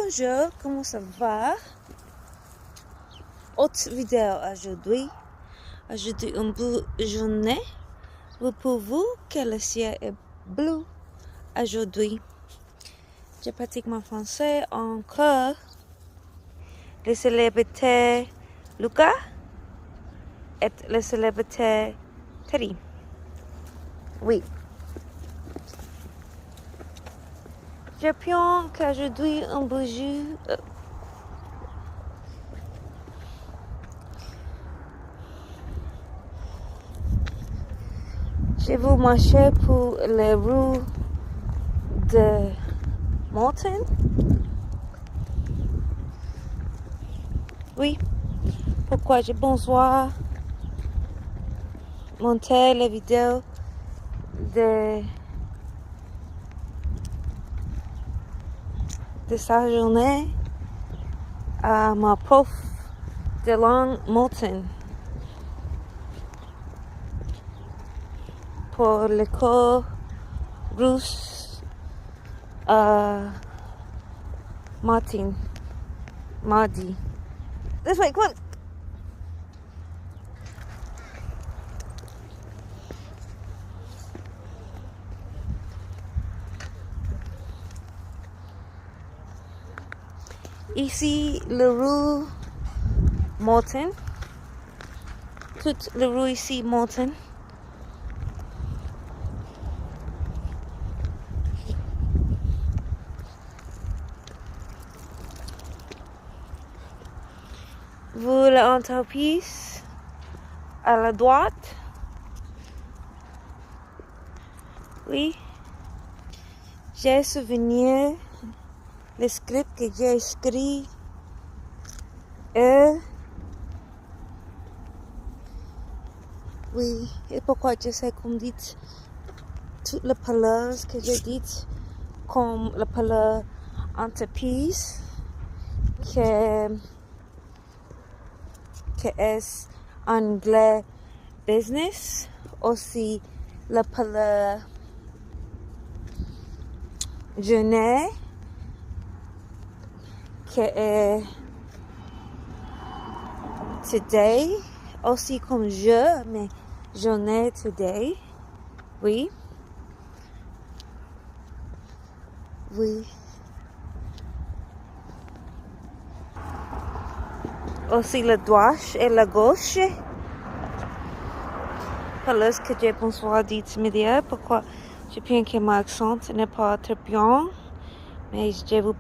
Bonjour, comment ça va? Autre vidéo aujourd'hui. Aujourd'hui, une belle journée. Pour vous, que le ciel est bleu aujourd'hui. Je pratique mon français encore. Les célébrités Lucas et les célébrités Terry. Oui. Je pense qu'aujourd'hui, un beau jour. Je vais marcher pour les rues de Mountain. Oui. Pourquoi je bonsoir monter les vidéos de sa journée à ma prof de langue Mountain pour l'école russe mardi. This way, come on. Ici, le rue Mountain. Toute le rue ici, Mountain. Vous l'entreprise à la droite. Oui. J'ai souvenir le script que j'ai écrit. Oui. Et pourquoi je sais qu'on dit toutes les paroles que j'ai dites comme la parole entreprise que est anglais business, aussi la parole journée que est today, aussi comme je, mais journée today. Oui. Oui. Aussi la droite et la gauche. Parce que j'ai bonsoir dit midi, pourquoi je pense que mon accent n'est pas très bien, mais je vous